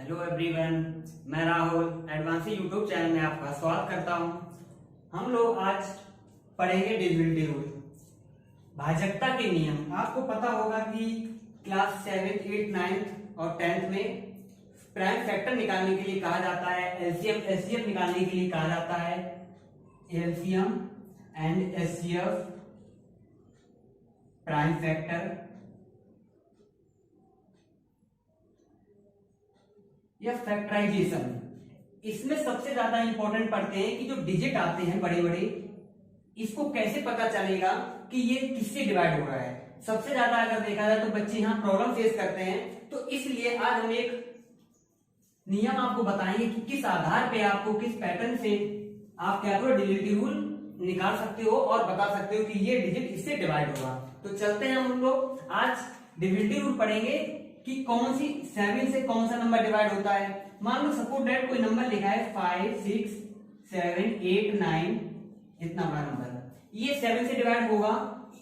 Hello everyone, मैं Rahul एडवांसी YouTube channel में आपका स्वागत करता हूं। हम लोग आज पढ़ेंगे डिविजिबिलिटी रूल, भाजकता के नियम। आपको पता होगा कि क्लास 7, 8, 9 और 10th में प्राइम फैक्टर निकालने के लिए कहा जाता है, एलसीएम एचसीएफ निकालने के लिए कहा जाता है LCM and HCF prime factor या फैक्टराइजेशन। इसमें सबसे ज्यादा इंपॉर्टेंट पढ़ते हैं कि जो डिजिट आते हैं बड़े बड़े, इसको कैसे पता चलेगा कि ये किससे डिवाइड हो रहा है। सबसे ज्यादा अगर देखा जाए तो बच्चे यहाँ प्रॉब्लम फेस करते हैं, तो इसलिए आज हम एक नियम आपको बताएंगे कि किस आधार पे आपको किस पैटर्न से आप क्या करो डिविजिबिलिटी रूल निकाल सकते हो और बता सकते हो कि ये डिजिट इससे डिवाइड होगा। तो चलते हैं हम लोग आज डिविजिबिलिटी रूल पढ़ेंगे कि कौन सी 7 से कौन सा नंबर डिवाइड होता है। मान लो सपोज दैट कोई नंबर लिखा है 5, 6, 7, 8, 9, इतना बड़ा नंबर, ये 7 से डिवाइड होगा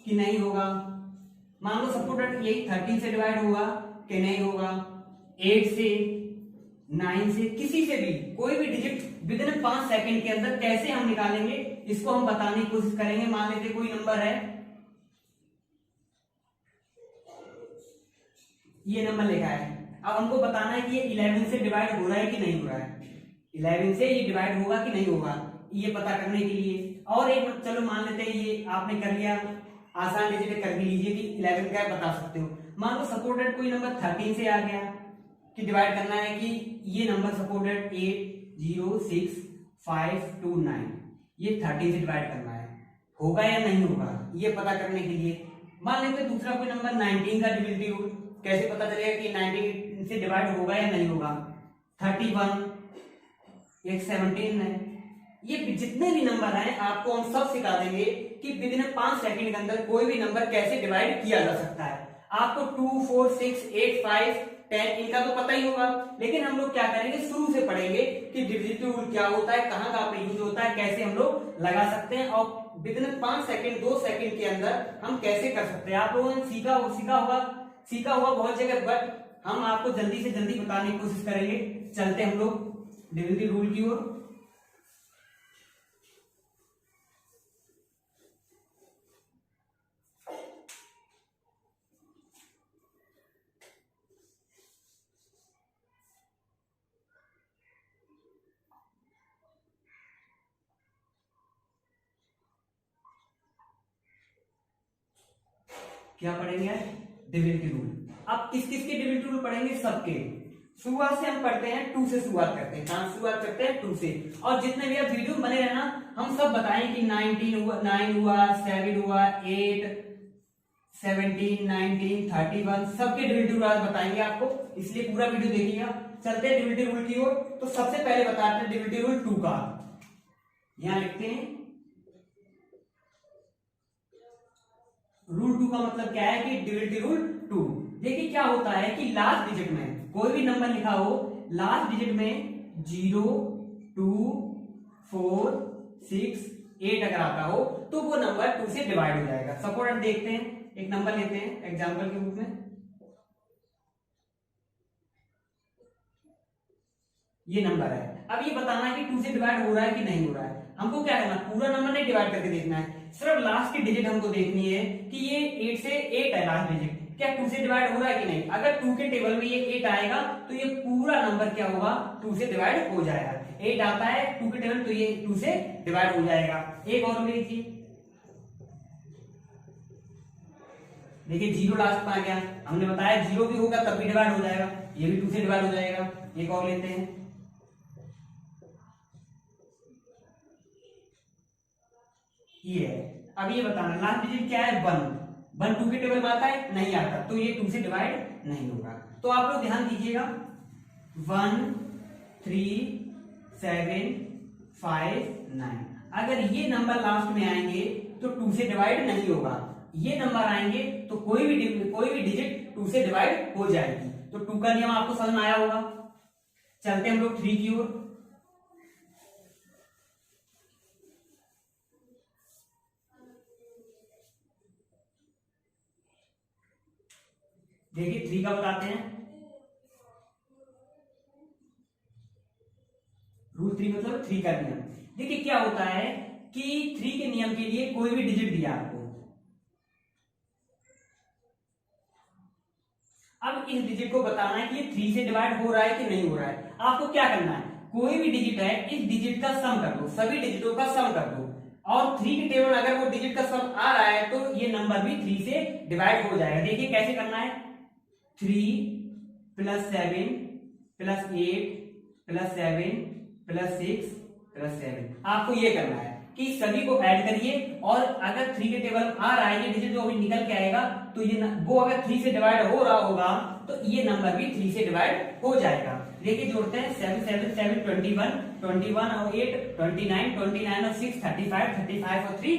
कि नहीं होगा। मान लो सपोज दैट यही 13 से डिवाइड होगा कि नहीं होगा, 8 से, 9 से, किसी से भी कोई भी डिजिट विद इन 5 सेकंड के अंदर कैसे हम निकालेंगे, इसको हम बताने की कोशिश करेंगे। मान लेते कोई नंबर है, ये नंबर लिखा है, अब हमको बताना है कि ये 11 से डिवाइड हो रहा है कि नहीं हो रहा है, 11 से ये डिवाइड होगा कि नहीं होगा, ये पता करने के लिए। और एक चलो मान लेते हैं ये आपने कर लिया, आसान डिजिट कर भी लीजिए कि 11 क्या बता सकते हो। मान लो सपोर्टेड कोई नंबर 13 से आ गया कि डिवाइड करना है कि ये नंबर सपोर्टेड 8, 0, 6, 5, 2, 9, ये 13 से डिवाइड करना है, होगा या नहीं होगा ये पता करने के लिए। मान लेते दूसरा कोई नंबर 19 का डिविजिबिलिटी रूल, कैसे पता चलेगा कि 19 से डिवाइड होगा या नहीं होगा। 31, एक 17 है, ये जितने भी नंबर हैं आपको हम सब सिखा देंगे कि विद इन 5 सेकंड के अंदर कोई भी नंबर कैसे डिवाइड किया जा सकता है। आपको 2, 4, 6, 8, 5, 10 इनका तो पता ही होगा, लेकिन हम लोग क्या करेंगे शुरू से पढ़ेंगे कि डिविजिबिलिटी रूल क्या होता है, कहाँ कहाँ पे यूज होता है, कैसे हम लोग लगा सकते हैं और विद इन 5 सेकंड 2 सेकंड के अंदर हम कैसे कर सकते हैं। आप लोगों ने सीखा होगा बहुत जगह, बट हम आपको जल्दी से जल्दी बताने की कोशिश करेंगे। चलते हम लोग डिविजिबिलिटी रूल की ओर। क्या पढ़ेंगे? Divisibility rule. अब किस किस के डिविजिबिलिटी रूल पढ़ेंगे? सबके। शुरुआत से हम पढ़ते हैं 2 से शुरुआत करते हैं, कहां शुरुआत करते हैं? 2 से। और जितने भी आप वीडियो बने रहना, हम सब बताएं कि 19 हुआ, 9 हुआ, 7 हुआ, 8, 17, 19, 31 सबके डिविजिबिलिटी रूल आज बताएंगे आपको, इसलिए पूरा वीडियो देखिएगा। चलते हैं डिविजिबिलिटी रूल की ओर। तो सबसे पहले बताते हैं डिविजिबिलिटी रूल 2 का। यहां लिखते हैं रूल 2 का मतलब क्या है कि डिविजिबिलिटी रूल 2। देखिए क्या होता है कि लास्ट डिजिट में कोई भी नंबर लिखा हो, लास्ट डिजिट में 0, 2, 4, 6, 8 अगर आता हो तो वो नंबर 2 से डिवाइड हो जाएगा। सपोज हम देखते हैं, एक नंबर लेते हैं एग्जांपल के रूप में, ये नंबर है। अब ये बताना है कि 2 से डिवाइड हो रहा है कि नहीं हो रहा है। हमको क्या करना, पूरा नंबर नहीं डिवाइड करके देखना है, सिर्फ लास्ट की डिजिट हमको देखनी है कि ये 8 से 8 है लास्ट डिजिट, क्या 2 से डिवाइड हो रहा है कि नहीं। अगर 2 के टेबल में ये 8 आएगा तो ये पूरा नंबर क्या होगा, 2 से डिवाइड हो जाएगा। 8 आता है 2 के टेबल तो ये 2 से डिवाइड हो जाएगा। एक और भी देखिए, देखिए 0 लास्ट में आ गया, हमने बताया 0 भी होगा तब भी डिवाइड हो जाएगा, ये भी 2 से डिवाइड हो जाएगा। एक और लेते हैं, ये है। अब ये बताना लास्ट डिजिट क्या है, 1 2 के टेबल में आता है, नहीं आता, तो ये 2 से डिवाइड नहीं होगा। तो आप लोग ध्यान दीजिएगा, 1, 3, 7, 5, 9 अगर ये नंबर लास्ट में आएंगे तो 2 से डिवाइड नहीं होगा, ये नंबर आएंगे तो कोई भी डिजिट 2 से डिवाइड हो जाएगी। तो 2 का नियम आपको समझ में आया होगा। चलते हम लोग 3 की ओर। देखिए 3 का बताते हैं, 3 मतलब 3 का नियम। देखिए क्या होता है कि 3 के नियम के लिए कोई भी डिजिट दिया आपको, अब इस डिजिट को बताना है कि ये 3 से डिवाइड हो रहा है कि नहीं हो रहा है। आपको क्या करना है, कोई भी डिजिट है इस डिजिट का सम कर दो, सभी डिजिटों का सम कर दो, और 3 के टेबल में अगर वो डिजिट का सम आ रहा है तो ये नंबर भी 3 से डिवाइड हो जाएगा। देखिए कैसे करना है, 3 + 7 + 8 + 7 + 6 + 7, आपको ये करना है कि सभी को ऐड करिए, और अगर 3 के टेबल आ रहा है ये डिजिट जो अभी निकल के आएगा तो ये वो अगर 3 से डिवाइड हो रहा होगा तो ये नंबर भी 3 से डिवाइड हो जाएगा। देखिए जोड़ते हैं, 7 7 7 21, 21 और 8 29, 29 और 6 35, 35 और 3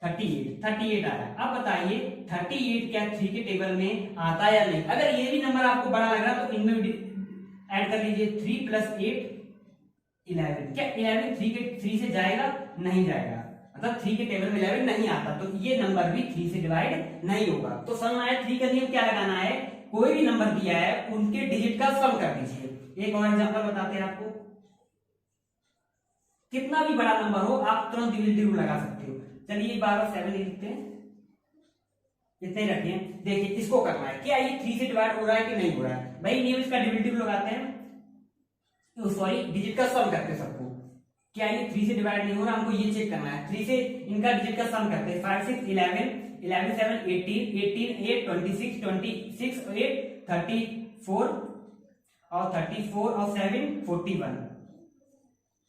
38 आ रहा है। अब बताइए 38 क्या 3 के टेबल में आता है या नहीं। अगर ये भी नंबर आपको बड़ा लग रहा तो इनमें ऐड कर लीजिए, 3 + 8 11, क्या 11 3 से जाएगा, नहीं जाएगा, मतलब 3 के टेबल में 11 नहीं आता, तो ये नंबर भी 3 से डिवाइड नहीं होगा। तो समझ आया 3 का नियम क्या लगाना है, कोई भी नंबर दिया है उनके डिजिट का सम कर दीजिए। एक और एग्जांपल बताते हैं आपको, कितना भी बड़ा नंबर हो आप तुरंत डिविजिबिलिटी रूल लगा सकते हो। चलिए 7 लिखते हैं, इतने ही रखिए। देखिए इसको करना है, क्या ये 3 से डिवाइड हो रहा है कि नहीं हो रहा है। भाई नियम इसका डिविजिबिलिटी रूल लगाते हैं, सॉरी डिजिट का सम करते हैं सबको, क्या ये 3 से डिवाइड नहीं हो रहा, हमको ये चेक करना है। 3 से इनका डिजिट का सम करते हैं, 5 6 11, 11 7 18, 18 8 26, 26 8 34 और 34 और 7 41,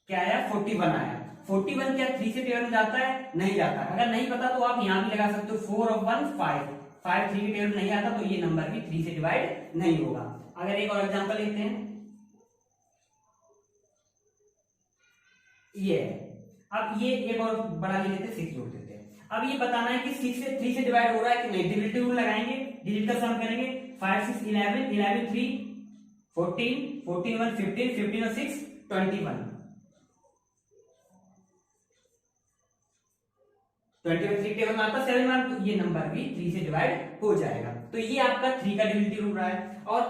क्या आया 41 आया। 41 क्या 3 से टेबल में जाता है, नहीं जाता। अगर नहीं पता तो आप यहां भी लगा सकते हो, 4 और 1 5, 5 3 के टेबल में नहीं आता तो ये नंबर भी 3 से डिवाइड नहीं होगा। अगर एक और एग्जांपल लेते हैं, ये अब ये एक और बड़ा ले लेते हैं, 6 जोड़ देते हैं। अब ये बताना है कि 6 से 3 से डिवाइड हो रहा है कि नहीं, डिविजिबिलिटी रूल लगाएंगे, डिजिट का सम करेंगे, 5 6 11, 11 3 14, 14 1 15, 15 और 6 21, 21 टेबल में आता 7 मान, तो ये नंबर भी 3 से डिवाइड हो जाएगा। तो ये आपका 3 का डिविजिबिलिटी रूल रहा है। और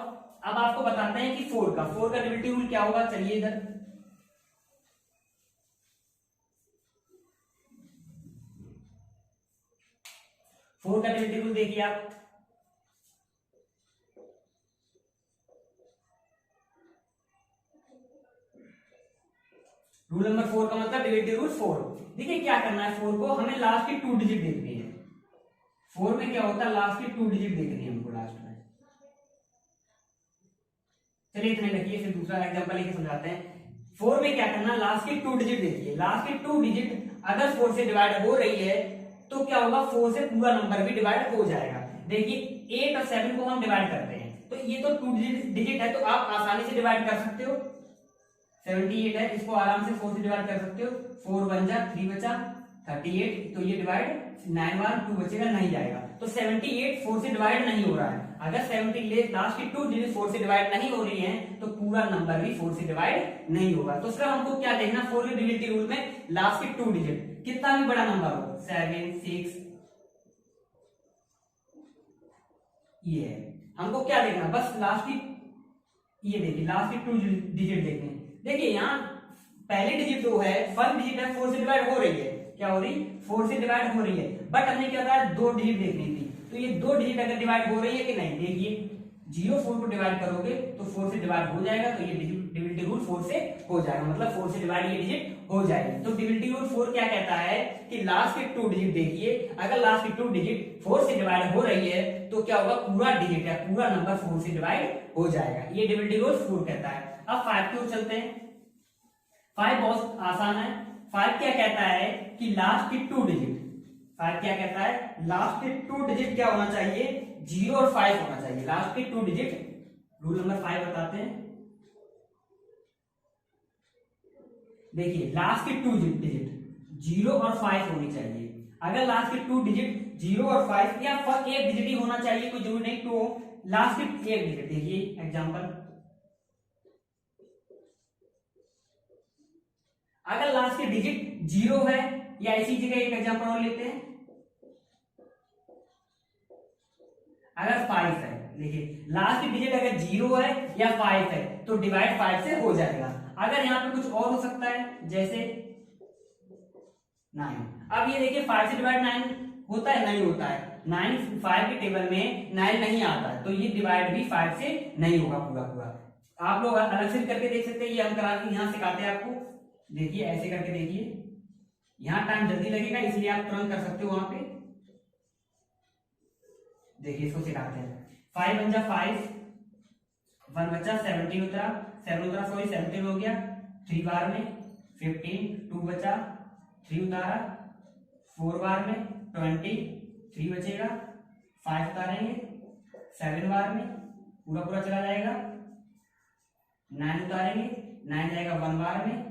अब आपको बताते हैं कि 4 का डिविजिबिलिटी रूल क्या होगा। चलिए इधर 4 का डिविजिबिलिटी रूल देखिए आप, रूल नंबर 4 का मतलब डिविजिबिलिटी रूल 4। देखिए क्या करना है, 4 को हमें लास्ट की 2 डिजिट देखनी है। 4 में क्या होता है, लास्ट की 2 डिजिट देखनी है हमको लास्ट में। चलिए इतने रखिए, फिर दूसरा एग्जांपल लेके समझाते हैं। 4 में क्या करना, लास्ट की 2 डिजिट देखिए, लास्ट की 2 डिजिट अगर 4 से डिवाइड हो रही है तो क्या होगा, 4 से पूरा नंबर भी डिवाइड हो जाएगा। देखिए 8 और 7 को हम डिवाइड करते हैं तो ये तो 2 डिजिट है, तो आप आसानी से डिवाइड कर सकते हो। 78 है, इसको आराम से 4 से डिवाइड कर सकते हो, 4 बन जा 3 बचा 38, तो ये डिवाइड 9 बार 2 बचेगा, नहीं जाएगा। तो 78 4 से डिवाइड नहीं हो रहा है। अगर 70 लास्ट की 2 डिजिट 4 से डिवाइड नहीं हो रही है तो पूरा नंबर भी 4 से डिवाइड नहीं होगा। तो उसका हमको क्या देखना, 4 के डिविजिबिलिटी रूल में लास्ट की 2 डिजिट कितना भी बड़ा नंबर हो, 7 6, ये हमको क्या देखना, बस लास्ट की, ये देखिए लास्ट की 2 डिजिट देखने। देखिए यहाँ पहली डिजिट जो है, फर्स्ट डिजिट है 4 से डिवाइड हो रही है, क्या हो रही, 4 से डिवाइड हो रही है, बट हमने क्या कहा 2 डिजिट देखनी थी। तो ये 2 डिजिट अगर डिवाइड हो रही है कि नहीं, देखिए 0 4 को डिवाइड करोगे तो 4 से डिवाइड हो जाएगा, तो ये डिविजिबिलिटी रूल 4 से हो जाएगा, मतलब 4 से डिवाइड ये डिजिट हो जाएगी। तो डिविजिबिलिटी रूल 4 क्या कहता है कि लास्ट की 2 डिजिट देखिए, अगर लास्ट की 2 डिजिट 4 से डिवाइड हो रही है तो क्या होगा, पूरा डिजिट है, पूरा नंबर 4 से डिवाइड हो जाएगा। ये डिविजिबिलिटी रूल 4 कहता है। अब 5 की ओर चलते हैं। 5 बहुत आसान है। 5 क्या कहता है कि लास्ट की 2 डिजिट, 5 क्या कहता है, लास्ट की 2 डिजिट क्या होना चाहिए, 0 और 5 होना चाहिए। लास्ट की 2 डिजिट, रूल नंबर 5 बताते हैं। देखिए लास्ट की 2 डिजिट 0 और 5 होनी चाहिए। अगर लास्ट की 2 डिजिट 0 और 5 या एक डिजिट ही होना चाहिए, कोई जरूरी नहीं, तो लास्ट की एक डिजिट, देखिए एग्जांपल, अगर लास्ट की डिजिट 0 है, या इसी जगह एक एग्जांपल और लेते हैं, अगर 5 है, देखिए लास्ट की डिजिट अगर 0 है या 5 है तो डिवाइड 5 से हो जाएगा। अगर यहाँ पे कुछ और हो सकता है जैसे 9। अब ये देखिए 5 से डिवाइड 9 होता है, नहीं होता है। 9 5 के टेबल में 9 नहीं आता है, तो ये डिवाइड भी 5 से नहीं होगा पूरा पूरा। आप लोग अलग से भी करके देख सकते हैं, ये हम करा के यहाँ सिखाते हैं आपको। देखिए ऐसे करके देखिए, यहाँ टाइम जल्दी लगेगा इसलिए आप तुरंत कर सकते हो वहां पे। देखिए इसको सिखाते हैं। 5 × 5, 1 बचा, 17 उतरा, 7 उतरा सॉरी 17 हो गया। 3 बार में 15, 2 बचा, 3 उतारा, 4 बार में 20, 3 बचेगा, 5 उतारेंगे, 7 बार में पूरा पूरा चला जाएगा, 9 उतारेंगे, 9 जाएगा 1 बार में,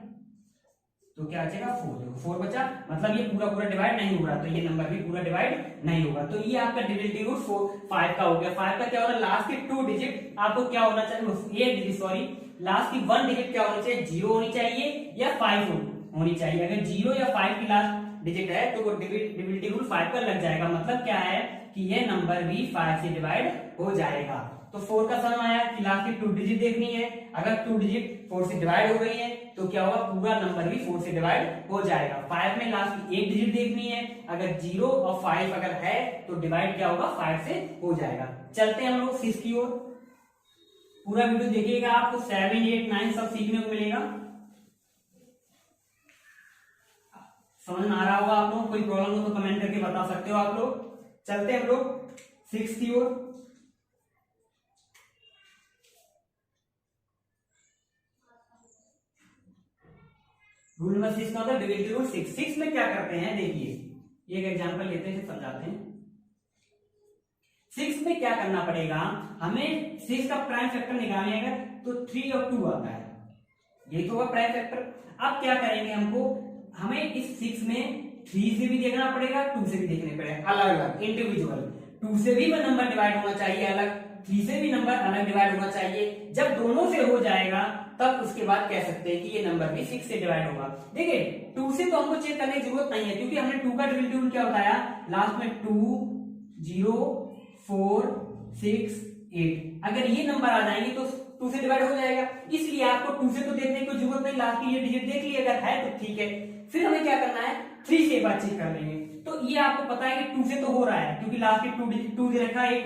तो क्या बचेगा 4। देखो 4 बचा, मतलब ये पूरा पूरा डिवाइड नहीं हो रहा, तो ये नंबर भी पूरा डिवाइड नहीं होगा। तो ये आपका डिविजिबिलिटी रूट 5 का हो गया। 5 का क्या हो रहा है, लास्ट के 2 डिजिट आपको क्या होना चाहिए, 8 डिजिट सॉरी, लास्ट की 1 डिजिट क्या होनी चाहिए, 0 होनी चाहिए या 5 होनी चाहिए। अगर 0 या 5 की लास्ट डिजिट है तो वो डिविजिबिलिटी रूल 5 पर लग जाएगा। मतलब क्या है कि ये नंबर भी 5 से डिवाइड हो जाएगा। तो 4 का सम आया कि लास्ट की 2 डिजिट देखनी है, अगर 2 डिजिट 4 से डिवाइड हो रही है तो क्या होगा, पूरा नंबर भी 4 से डिवाइड हो जाएगा। 5 में लास्ट की 1 डिजिट देखनी है, अगर 0 और 5 अगर है तो डिवाइड क्या होगा 5 से हो जाएगा। चलते हैं हम लोग 6 की ओर। पूरा वीडियो देखिएगा, आपको 7, 8, 9 सब सीखने को मिलेगा। समझ में आ रहा होगा आप लोग, कोई प्रॉब्लम हो तो कमेंट करके बता सकते हो आप लोग। चलते हैं हम लोग 6 की ओर। रूल नंबर 6 का होता है डिविजिबिलिटी रूल 6। 6 में क्या करते हैं, देखिए एक एग्जांपल लेते हैं, समझाते हैं। 6 में क्या करना पड़ेगा, हमें 6 का प्राइम फैक्टर निकालने अगर तो 3 और 2 आता है, यही तो होगा प्राइम फैक्टर। अब क्या करेंगे, हमको हमें इस 6 में 3 से भी देखना पड़ेगा, 2 से भी देखने पड़ेगा, अलग अलग इंडिविजुअल। 2 से भी वो नंबर डिवाइड होना चाहिए अलग, 3 से भी नंबर अलग डिवाइड होना चाहिए। जब दोनों से हो जाएगा तब उसके बाद कह सकते हैं कि ये नंबर भी 6 से डिवाइड होगा। देखिए 2 से तो हमको चेक करने की जरूरत नहीं है, क्योंकि हमने 2 का डिविजिबिलिटी रूल क्या बताया, लास्ट में 2, 0, 4, 6, 8। अगर ये नंबर आ जाएंगे तो 2 से डिवाइड हो जाएगा, इसलिए आपको 2 से तो देखने की जरूरत नहीं, लास्ट की ये डिजिट देख लिया, अगर है तो ठीक है। फिर हमें क्या करना है, 3 से एक बार चेक कर लेंगे। तो ये आपको पता है कि 2 से तो हो रहा है, क्योंकि लास्ट की 2 डिजिट 2 दे रखा है,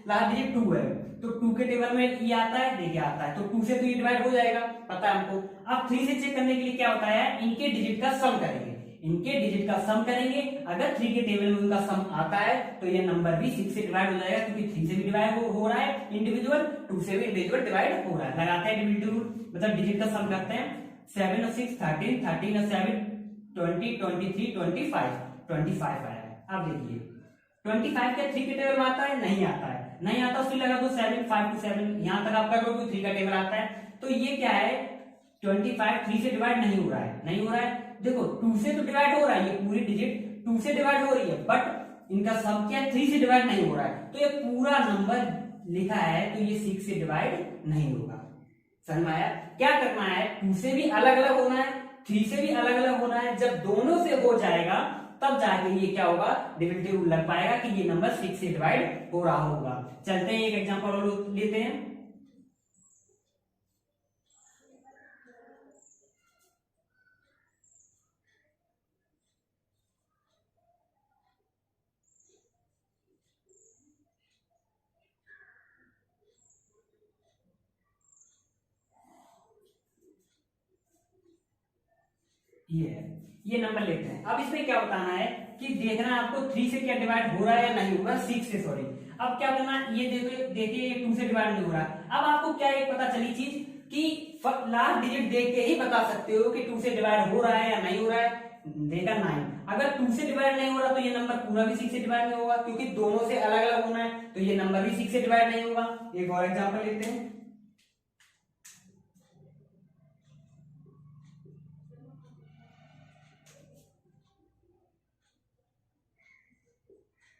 लास्ट डिजिट 2 है, तो 2 के टेबल में ये आता है, देखिए आता है, तो 2 से तो ये डिवाइड हो जाएगा, पता है हमको। अब 3 से चेक करने के लिए क्या होता है, इनके डिजिट का सम करेंगे, इनके डिजिट का सम करेंगे। अगर 3 के टेबल में उनका सम आता है तो ये नंबर भी 6 से डिवाइड हो जाएगा, क्योंकि 3 से भी डिवाइड हो रहा है इंडिविजुअल, 2 से भी इंडिविजुअल डिवाइड हो रहा है। लगाते हैं डिविजिबिलिटी रूल, मतलब डिजिट का सम करते हैं। 7 और 6 13, 13 और 7 20, 23, 25 आया है। अब देखिए 25 क्या 3 के टेबल में आता है, नहीं आता है, नहीं आता उसकी लगा दो 7, 5 to 7, यहां तक आप कर लो, 3 का टेबल आता है। तो ये क्या है, 25 3 से डिवाइड नहीं हो रहा है, नहीं हो रहा है। देखो 2 से तो डिवाइड हो रहा है, ये पूरी डिजिट 2 से डिवाइड हो रही है, बट इनका सब क्या है 3 से डिवाइड नहीं हो रहा है, तो ये पूरा नंबर लिखा है तो ये 6 से डिवाइड नहीं होगा। समझ में आया, क्या करना है, 2 से भी अलग अलग होना है, 3 से भी अलग अलग होना है। जब दोनों से हो जाएगा तब जाके ये क्या होगा, डिविजिबिलिटी रूल लग पाएगा कि ये नंबर 6 से डिवाइड हो रहा होगा। चलते हैं एक एग्जांपल और लेते हैं। ये नंबर लेते हैं। अब इसमें क्या बताना है कि देखना है आपको 3 से क्या डिवाइड हो रहा है या नहीं हो रहा, 6 से सॉरी। अब क्या करना है, ये देखिए ये 2 से डिवाइड नहीं हो रहा है। अब आपको क्या एक पता चली चीज कि लास्ट डिजिट देख के ही बता सकते हो कि 2 से डिवाइड हो रहा है या नहीं हो रहा है। देखा 9, अगर 2 से डिवाइड नहीं हो रहा तो ये नंबर पूरा भी 6 से डिवाइड नहीं होगा, क्योंकि दोनों से अलग अलग होना है, तो ये नंबर भी 6 से डिवाइड नहीं होगा। एक और एग्जाम्पल लेते हैं।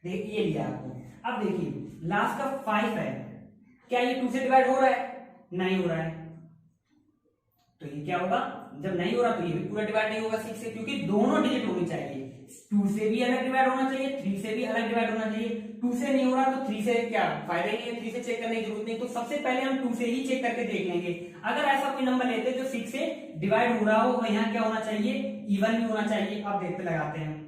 देखिए लिया आपको, अब देखिए लास्ट का 5 है, क्या ये 2 से डिवाइड हो रहा है, नहीं हो रहा है, तो ये क्या होगा जब नहीं हो रहा तो ये भी पूरा डिवाइड नहीं होगा 6 से, क्योंकि दोनों डिजिट होनी चाहिए। 2 से भी अलग डिवाइड होना चाहिए, 3 से भी अलग डिवाइड होना चाहिए। 2 से नहीं हो रहा तो 3 से क्या फायदा ही है, 3 से चेक करने की जरूरत नहीं। तो सबसे पहले हम 2 से ही चेक करके देख लेंगे। अगर ऐसा कोई नंबर लेते जो 6 से डिवाइड हो रहा हो तो यहाँ क्या होना चाहिए, इवन भी होना चाहिए। अब देखते लगाते हैं।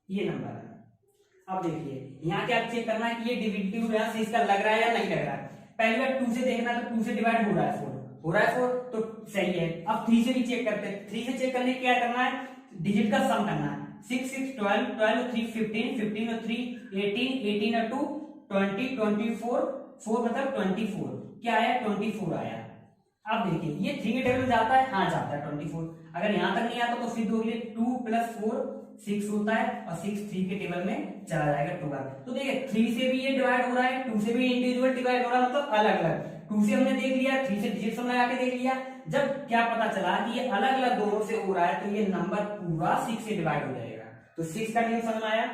ये नंबर है। अब देखिए यहाँ क्या चेक करना है कि ये डिविजिबल यहाँ से इसका लग रहा है या नहीं लग रहा है। पहली बार 2 से देखना है तो 2 से डिवाइड हो रहा है 4, हो रहा है 4 तो सही है। अब 3 से भी चेक करते हैं। 3 से चेक करने क्या करना है, डिजिट का सम करना है। 6 6 12 12 और 3 15 15 और 3 18 18 और 2 20 24 4 मतलब 24 क्या आया, 24 आया। अब देखिए ये 3 के टेबल में जाता है, हाँ जाता है 24। अगर यहां तक नहीं आता तो फिर दोगे 2 + 4 6 होता है और 6 3 के टेबल में चला जाएगा 2 बार। तो देखिए 3 से भी ये डिवाइड हो रहा है, 2 से भी इंडिविजुअल डिवाइड हो रहा है, मतलब अलग अलग। 2 से हमने देख लिया, 3 से डिजिट सम लगा के देख लिया। जब क्या पता चला कि ये अलग अलग दोनों से हो रहा है तो ये नंबर पूरा 6 से डिवाइड हो जाएगा। तो 6 का नियम समझ में आया।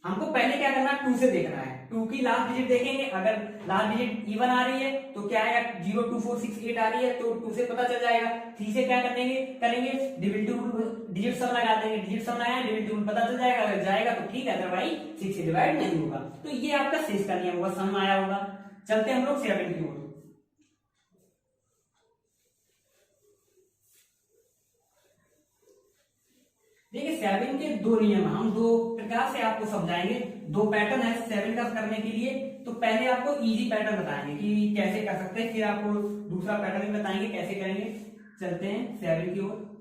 हमको पहले क्या करना है, 2 से देखना है। 2 की लास्ट डिजिट देखेंगे, अगर लास्ट डिजिट इवन आ रही है तो क्या है 0 2 4 6 8 आ रही है तो 2 से पता चल जाएगा। 3 से क्या करेंगे डिविजिबल डिजिट सम लगा देंगे, डिजिट सम लगाया डिविजिबल पता चल जाएगा, अगर जाएगा तो ठीक है, अदरवाइज 6 से डिवाइड नहीं होगा। तो ये आपका 6 का नियम होगा, सम आया होगा। चलते हम लोग 7 की ओर। देखिए 7 के 2 नियम, हम 2 प्रकार से आपको समझाएंगे। 2 पैटर्न है 7 का करने के लिए। तो पहले आपको इजी पैटर्न बताएंगे कि कैसे कर सकते हैं, फिर आपको दूसरा पैटर्न भी बताएंगे कैसे करेंगे। चलते हैं 7 की ओर।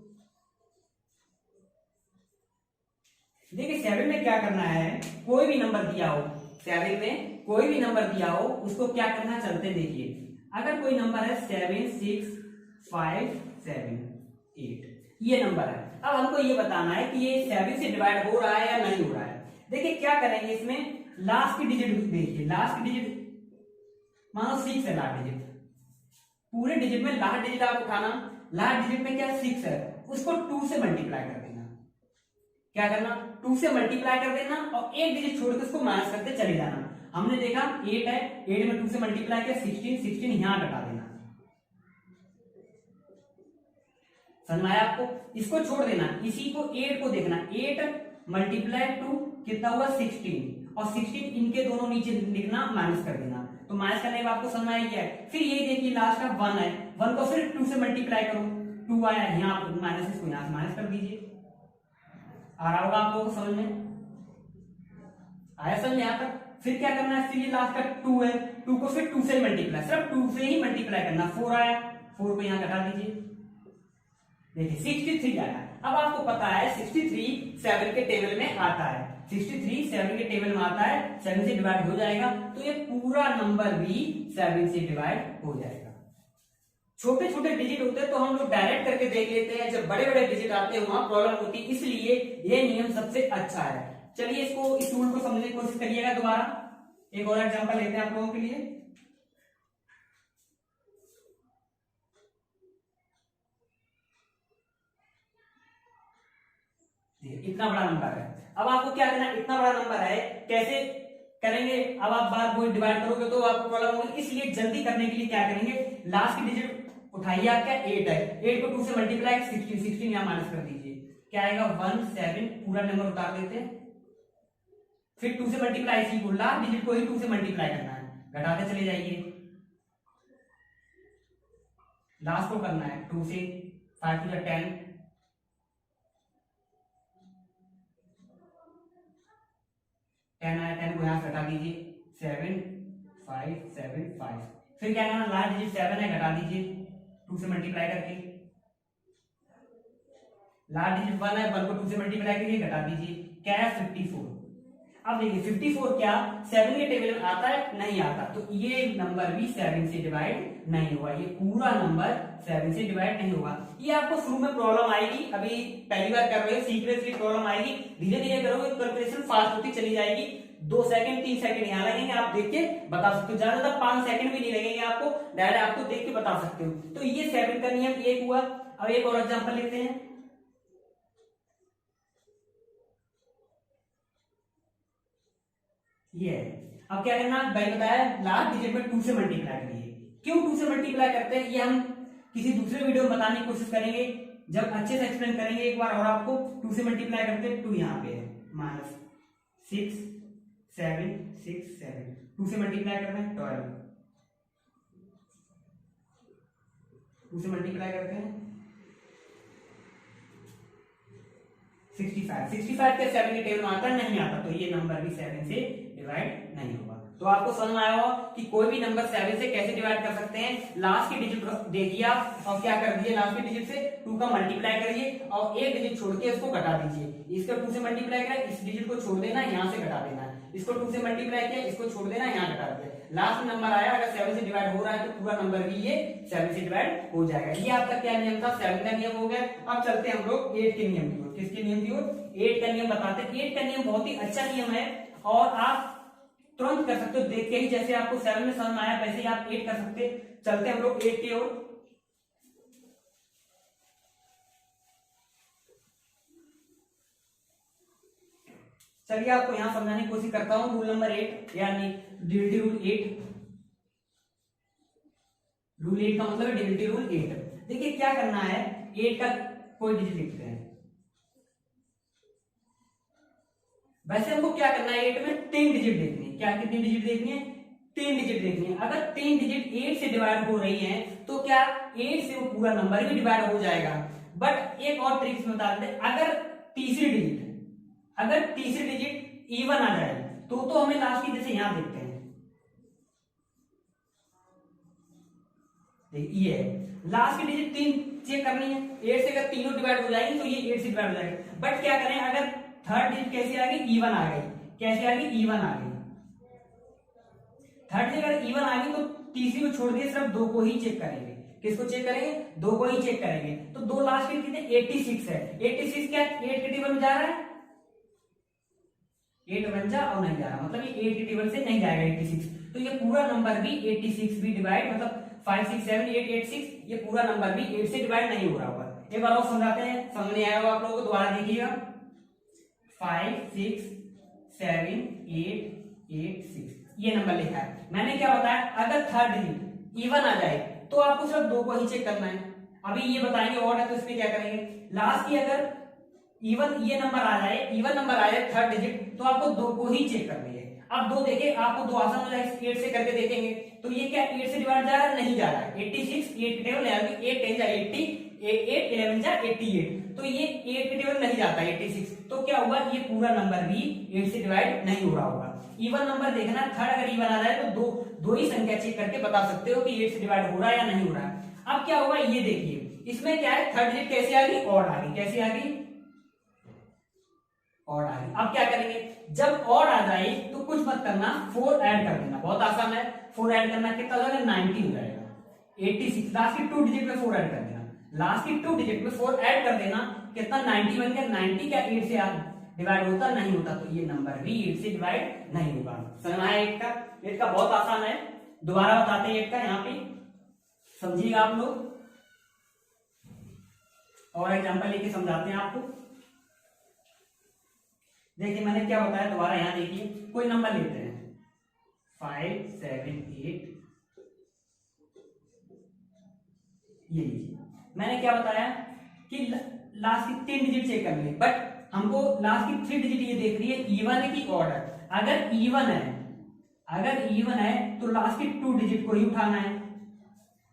देखिए 7 में क्या करना है, कोई भी नंबर दिया हो, 7 में कोई भी नंबर दिया हो उसको क्या करना है, चलते हैं। देखिए अगर कोई नंबर है 7 6 5 7 8 ये नंबर है। अब हमको ये बताना है कि ये 7 से डिवाइड हो रहा है या नहीं हो रहा है। देखिए क्या करेंगे, इसमें लास्ट की डिजिट देखिए, लास्ट की डिजिट मानो 6 है लास्ट डिजिट, पूरे डिजिट में लास्ट डिजिट आप उठाना, लास्ट डिजिट में क्या 6 है, उसको 2 से मल्टीप्लाई कर देना। क्या करना, 2 से मल्टीप्लाई कर देना और एक डिजिट छोड़ के उसको माइनस करते चले जाना। हमने देखा 8 है, 8 में 2 से मल्टीप्लाई किया 16, 16 यहां घटा देना। समझ आया आपको, इसको छोड़ देना, इसी को 8 को देखना, 8 मल्टीप्लाई 2 कितना हुआ 16 और 16 इनके दोनों नीचे लिखना, माइनस कर देना। तो माइनस करने के बाद आपको समझ आया क्या है। फिर ये देखिए लास्ट का 1 है, 1 को फिर 2 से मल्टीप्लाई करो, 2 आया, यहाँ माइनस, इसको यहाँ से माइनस कर दीजिए। आ रहा होगा आप लोगों को समझ में, आया समझ यहाँ तक। फिर क्या करना है, फिर ये लास्ट का 2 है, 2 को फिर 2 से मल्टीप्लाई, सिर्फ 2 से ही मल्टीप्लाई करना, 4 आया, 4 को यहाँ घटा दीजिए। देखिए 63 आया। अब आपको पता है 63 7 के टेबल में आता है, 63 7 के टेबल में आता है, 7 से डिवाइड हो जाएगा, तो ये पूरा नंबर भी 7 से डिवाइड हो जाएगा। छोटे छोटे डिजिट होते हैं तो हम लोग डायरेक्ट करके देख लेते हैं, जब बड़े बड़े डिजिट आते हैं वहां प्रॉब्लम होती है, इसलिए ये नियम सबसे अच्छा है। चलिए इसको, इस रूल को समझने की कोशिश करिएगा दोबारा। एक और एग्जांपल लेते हैं आप लोगों के लिए। इतना बड़ा नंबर है, अब आपको क्या करना है, इतना बड़ा नंबर है कैसे करेंगे। अब आप बार बार डिवाइड करोगे तो आपको प्रॉब्लम होगी, इसलिए जल्दी करने के लिए क्या करेंगे, लास्ट की डिजिट उठाइए, आपका 8 है, 8 को 2 से मल्टीप्लाई 16, 16 यहां माइनस कर दीजिए, क्या आएगा 1 7, पूरा नंबर उतार देते हैं, फिर 2 से मल्टीप्लाई, इसी को लास्ट डिजिट को ही 2 से मल्टीप्लाई करना है, घटाते चले जाइए, लास्ट को करना है 2 से, 5 to 10, 10 आया, 10 को यहां से घटा दीजिए, 7 5 7 5, फिर क्या करना, लास्ट डिजिट 7 है, घटा दीजिए 2 से मल्टीप्लाई करके, लास्ट डिजिट 1 है, 1 को 2 से मल्टीप्लाई करिए, घटा दीजिए, क्या है 54। अब देखिए 54 क्या 7 के टेबल में आता है, नहीं आता, तो ये नंबर भी 7 से डिवाइड नहीं होगा, ये पूरा नंबर 7 से डिवाइड नहीं होगा। ये आपको शुरू में प्रॉब्लम आएगी, अभी पहली बार कर रहे हो, सीख रहे हो, प्रॉब्लम आएगी, धीरे धीरे करोगे कैलकुलेशन फास्ट होती चली जाएगी। 2 सेकंड 3 सेकंड यहाँ लगेंगे, आप देख के बता सकते हो, ज्यादा 5 सेकंड भी नहीं लगेंगे आपको, डायरेक्ट आपको देख के बता सकते हो। तो ये 7 का नियम एक हुआ। अब एक और एग्जांपल लेते हैं। ये है। अब क्या करना, भाई बताया लास्ट डिजिट में 2 से मल्टीप्लाई करिए। क्यों 2 से मल्टीप्लाई करते हैं ये हम किसी दूसरे वीडियो में बताने की कोशिश करेंगे, जब अच्छे से एक्सप्लेन करेंगे एक बार और आपको। 2 से मल्टीप्लाई करते हैं, 2 यहाँ पे है, माइनस 6 7 6 7, 2 से मल्टीप्लाई करते हैं 12, 2 से मल्टीप्लाई करते हैं 65, 65 के 7 के टेबल में आता नहीं आता, तो ये नंबर भी 7 से डिवाइड नहीं होगा। तो आपको समझ में आया होगा कि कोई भी नंबर 7 से कैसे डिवाइड कर सकते हैं। लास्ट की डिजिट देखिए आप और क्या कर दीजिए, लास्ट की डिजिट से 2 का मल्टीप्लाई करिए और एक डिजिट छोड़ के इसको घटा दीजिए। इसका 2 से मल्टीप्लाई करा, इस डिजिट को छोड़ देना, यहाँ से घटा देना, इसको 2 से मल्टीप्लाई किया, इसको छोड़ देना, यहाँ घटा दिया, लास्ट में नंबर आया। अगर 7 से डिवाइड हो रहा है तो पूरा नंबर भी ये 7 से डिवाइड हो जाएगा। ये आपका क्या नियम था, 7 का नियम हो गया। अब चलते हैं हम लोग 8 के नियम की ओर। किसके नियम की ओर, 8 का नियम बताते हैं। 8 का नियम बहुत ही अच्छा नियम है और आप तुरंत कर सकते हो देख के ही, जैसे आपको 7 में समझ में आया वैसे ही आप 8 कर सकते। चलते हैं हम लोग 8 की ओर। चलिए आपको यहां समझाने की कोशिश करता हूं। रूल नंबर 8 यानी डिविडिटी रूल 8। रूल 8 का मतलब है डिविडिटी रूल 8। देखिए क्या करना है, 8 का कोई डिजिट लिखते हैं। वैसे हमको क्या करना है, 8 में 3 डिजिट देखनी है। क्या कितनी डिजिट देखनी है, 3 डिजिट देखनी है। अगर 3 डिजिट 8 से डिवाइड हो रही है तो क्या 8 से वो पूरा नंबर भी डिवाइड हो जाएगा। बट एक और ट्रिक्स में बता दें, अगर तीसरी डिजिट इवन आ जाए तो हमें लास्ट की, जैसे यहां देखते हैं, ये लास्ट की डिजिट 3 चेक करनी है। 8 से अगर तीनों डिवाइड हो जाएंगे तो ये 8 से डिवाइड हो जाएगा। बट क्या करें, अगर थर्ड डिजिट कैसे आ गई, इवन आ गई। कैसे आ गई, इवन आ गई। थर्ड डिजिट अगर इवन आ गई तो तीसरी को छोड़ दिए, सिर्फ 2 को ही चेक करेंगे। किसको चेक करेंगे, 2 को ही चेक करेंगे। तो 2 लास्ट के कितने, 86 है। 86 क्या 8 के टेबल में जा रहा है, 8 बन जा और नहीं जा रहा, मतलब ये 8 के टेबल से नहीं जाएगा 86। तो ये पूरा नंबर भी 86 भी डिवाइड, मतलब 5 6 7 8 8 6, ये पूरा नंबर भी 8 से डिवाइड नहीं हो रहा होगा। एक बार और समझाते हैं, समझ नहीं आया होगा आप लोगों को, दोबारा देखिएगा। 5 6 7 8 8 6 ये नंबर लिखा है। मैंने क्या बताया, अगर थर्ड डिजिट इवन आ जाए तो आपको सिर्फ 2 को ही चेक करना है। अभी ये बताएंगे ऑड है तो इसमें क्या करेंगे, लास्ट की अगर इवन ये नंबर आ जाए, इवन नंबर आ जाए थर्ड डिजिट, तो आपको 2 को ही चेक करनी है। अब 2 देखे आपको 2 आसान हो जाए, 8 से करके देखेंगे तो ये क्या 8 से डिवाइड जा रहा है, नहीं जा रहा है। 86 8 के टेबल 8 10 जा 80, 8 11 जा 88, तो ये 8 के टेबल नहीं जाता 86। तो क्या हुआ, ये पूरा नंबर भी 8 से डिवाइड नहीं हो रहा होगा। इवन नंबर देखना, थर्ड अगर इवन आ जाए तो दो ही संख्या चेक करके बता सकते हो कि 8 से डिवाइड हो रहा है या नहीं हो रहा है। अब क्या होगा ये देखिए, इसमें क्या है, थर्ड डिजिट कैसे आ गई, ऑड आ गई। कैसे आ गई, ऑड आ गई। अब क्या करेंगे, जब ऑड आ जाए तो कुछ मत करना, 4 ऐड कर देना, बहुत आसान है। 4 ऐड करना कितना हो जाएगा, 90 हो जाएगा। 86 लास्ट की 2 डिजिट में 4 ऐड कर देना, लास्ट की 2 डिजिट में 4 ऐड कर देना, कितना 90 बन गया। 90 क्या 8 से डिवाइड होता नहीं होता, तो ये नंबर भी 8 से डिवाइड नहीं होगा। समझना है 8 का बहुत आसान है। दोबारा बताते हैं 8 का, यहाँ पे समझिएगा आप लोग, और एग्जांपल लेके समझाते हैं आपको। देखिए मैंने क्या बताया, दोबारा यहां देखिए, कोई नंबर लेते हैं 5 7 8, ये लीजिए। मैंने क्या बताया कि लास्ट की 3 डिजिट चेक करनी है, बट हमको लास्ट की 3 डिजिट ये देख रही है इवन है कि ऑड है। अगर इवन है तो लास्ट की 2 डिजिट को ही उठाना है।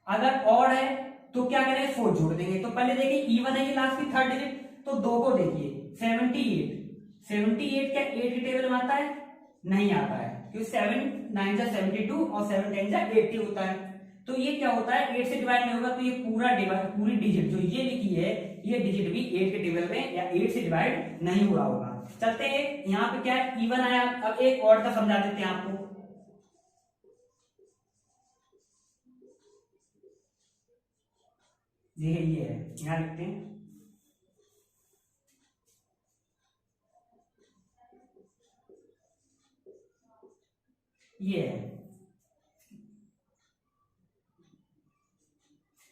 अगर ऑड है तो क्या करें, 4 जोड़ देंगे। तो पहले देखिए इवन है ये लास्ट की थर्ड डिजिट, तो 2 को देखिए 78 क्या 8 के टेबल में आता है, नहीं आता है, क्योंकि 7 9 जा 72 और 7 10 जा 80 होता है। तो ये क्या होता है, 8 से डिवाइड नहीं होगा, तो ये पूरी डिजिट जो ये लिखी है, ये डिजिट भी 8 के टेबल में या 8 से डिवाइड नहीं हुआ होगा। चलते हैं, यहाँ पे क्या है, इवन आया। अब एक और का समझा देते हैं आपको। ये है, यहाँ लिखते हैं, ये है।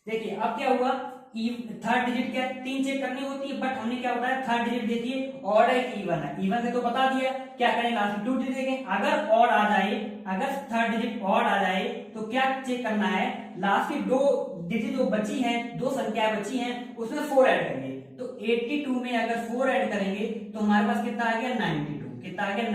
देखिए अब क्या हुआ, थर्ड डिजिट क्या है, 3 चेक करनी होती है, बट हमने क्या बताया थर्ड डिजिट देखिए ऑड है कि इवन है, इवन से तो बता दिया, क्या करें लास्ट में 2 डिजिट देखें, अगर ऑड आ जाए, अगर थर्ड डिजिट ऑड आ जाए तो क्या चेक करना है, लास्ट की 2 डिजिट जो बची हैं, 2 संख्याएं बची हैं उसमें 4 ऐड करेंगे, तो 82 में अगर 4 ऐड करेंगे तो हमारे पास कितना आ गया 92, कितना आ गया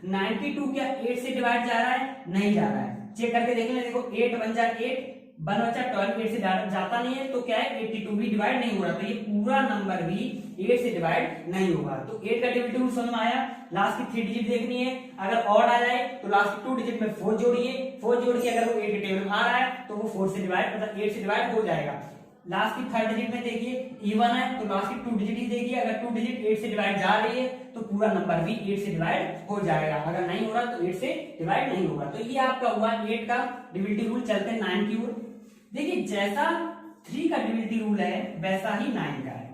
92 क्या 8 से डिवाइड जा रहा है, नहीं जा रहा है, चेक करके देख लें, देखो 8 बन जा 8 वन बचा 12, 8 से जाता नहीं है, तो क्या है 82 भी डिवाइड नहीं हो रहा, तो ये पूरा नंबर भी 8 से डिवाइड नहीं होगा, तो 8 का डिविजिबल रूल समझ में आया। लास्ट की 3 डिजिट देखनी है, अगर ऑड आ जाए तो लास्ट की 2 डिजिट में 4 जोड़िए, 4 जोड़ के अगर वो 8 के टेबल में आ रहा है तो वो 4 से डिवाइड मतलब 8 से डिवाइड हो जाएगा। लास्ट की थर्ड डिजिट में देखिए इवन है तो लास्ट की 2 डिजिट ही देखिए, अगर 2 डिजिट 8 से डिवाइड जा रही है तो पूरा नंबर भी 8 से डिवाइड हो जाएगा, अगर नहीं हो रहा तो 8 से डिवाइड नहीं होगा। तो ये आपका हुआ 8 का डिविजिबिलिटी रूल। चलते हैं 9 की ओर। देखिए जैसा 3 का डिविजिबिलिटी रूल है वैसा ही 9 का है।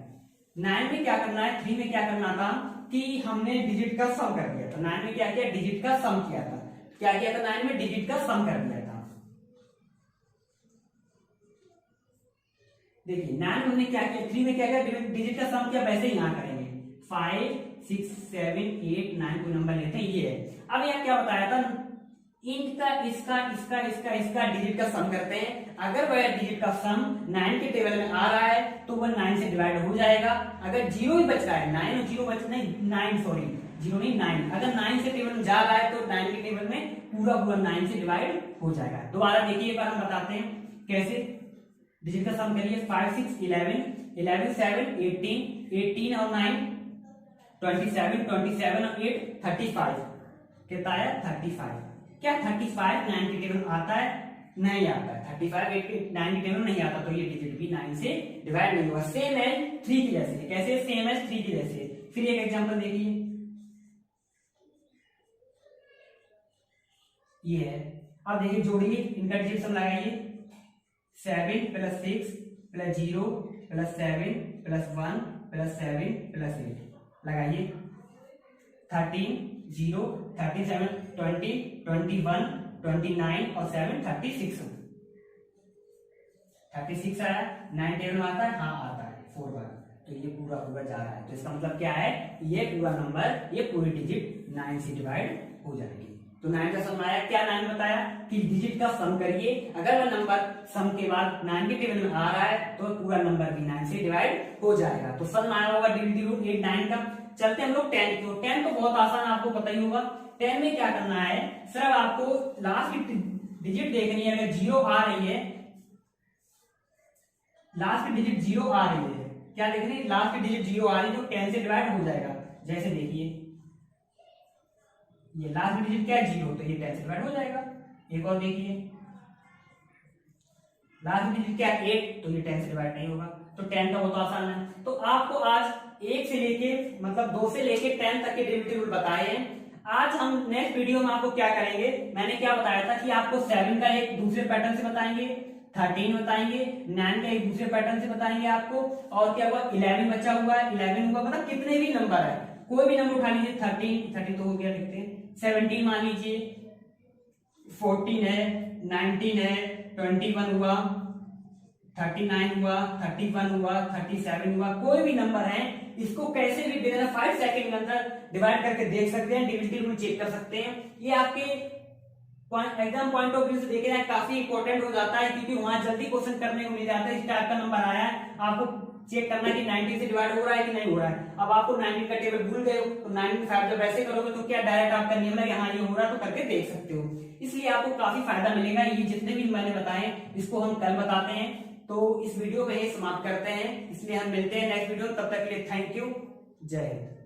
9 में क्या करना है, 3 में क्या करना था कि हमने डिजिट का सम कर दिया था, 9 में क्या किया डिजिट का सम किया था, क्या किया था 9 में डिजिट का सम कर दिया था। देखिए 9 में हमने क्या किया, 3 में क्या किया डिजिट का सम किया, वैसे ही यहां करेंगे 5 6 7 8 9 कोई नंबर लेते हैं, ये है। अब यहाँ क्या बताया था, इनका इसका इसका इसका इसका डिजिट का सम करते हैं, अगर वह डिजिट का सम 9 के टेबल में आ रहा है तो वह 9 से डिवाइड हो जाएगा, अगर 0 ही बच रहा है 9 और 0 बच नहीं 9 सॉरी 0 नहीं 9, अगर 9 से टेबल में जा रहा है तो 9 के टेबल में पूरा पूरा 9 से डिवाइड हो जाएगा। दोबारा देखिए एक बार हम बताते हैं कैसे डिजिट का सम करिए। 5 6 11 11 7 18 18 और 9 27 27 और 8 35, कितना आया 35। क्या 35 9 के टेबल में आता है, नहीं आता है, 35 9 के टेबल में नहीं आता, तो ये डिजिट भी 9 से डिवाइड नहीं होगा। सेम है 3 की जैसे, कैसे सेम है 3 की जैसे। फिर एक एग्जांपल देखिए, ये है, अब देखिए जोड़िए, इनका डिजिट सम लगाइए, 7 + 6 + 0 + 7 + 1 + 7 + 8 लगाइए, 13 0 37 20 21 29 और 7 36 आया। 9 टेबल में आता है, हाँ आता है 4 बार, तो ये पूरा पूरा जा रहा है, तो इसका मतलब क्या है, ये पूरा नंबर ये पूरी डिजिट 9 से डिवाइड हो जाएगी। तो 9 का सम आया, क्या 9 बताया कि डिजिट का सम करिए, अगर वह नंबर सम के बाद 9 के टेबल में आ रहा है तो पूरा नंबर भी 9 से डिवाइड हो जाएगा। तो सम आया होगा डिविजिबिलिटी रूल 8 9 का। चलते हम लोग 10 की ओर। 10 तो बहुत आसान आपको पता ही होगा। 10 में क्या करना है, सिर्फ आपको लास्ट की डिजिट देखनी है, अगर 0 आ रही है, लास्ट की डिजिट 0 आ रही है, क्या देखनी है लास्ट की डिजिट 0 आ रही है तो 10 से डिवाइड हो जाएगा। जैसे देखिए ये लास्ट में डिजिट क्या है 0, तो ये 10 से डिवाइड हो जाएगा। एक और देखिए लास्ट में डिजिट क्या है 8, तो ये 10 से डिवाइड नहीं होगा। तो 10 का बहुत आसान है। तो आपको आज 1 से लेके मतलब 2 से लेके 10 तक के डिविजिबिलिटी रूल बताए हैं। आज हम नेक्स्ट वीडियो में आपको क्या करेंगे, मैंने क्या बताया था कि आपको 7 का एक दूसरे पैटर्न से बताएंगे, 13 बताएंगे, 9 का एक दूसरे पैटर्न से बताएंगे आपको, और क्या हुआ 11 बचा हुआ है, 11 हुआ मतलब कितने भी नंबर है, कोई भी नंबर उठा लीजिए, 13 तो हो गया, लिखते हैं 17 मान लीजिए, 14 है, 19 है, 21 हुआ, 39 हुआ, 31 हुआ, 37 हुआ, कोई भी नंबर है, इसको कैसे भी विदिन 5 सेकंड के अंदर डिवाइड करके देख सकते हैं, डिविजिबिलिटी रूल चेक कर सकते हैं। ये आपके एग्जाम पॉइंट ऑफ व्यू से देखे जाए काफी इंपॉर्टेंट हो जाता है, क्योंकि वहां जल्दी क्वेश्चन करने को मिल जाता है, इस टाइप का नंबर आया है, आपको चेक करना है कि 90 से डिवाइड हो रहा है कि नहीं हो रहा है। अब आपको 90 का टेबल भूल गए हो तो 95 जब ऐसे करोगे तो क्या डायरेक्ट आपका नियम है यहाँ ये हो रहा है तो करके देख सकते हो। इसलिए आपको काफी फायदा मिलेगा। ये जितने भी मैंने बताए इसको हम कल बताते हैं। तो इस वीडियो को यही समाप्त करते हैं, इसलिए हम मिलते हैं नेक्स्ट वीडियो। तब तक के लिए थैंक यू, जय हिंद।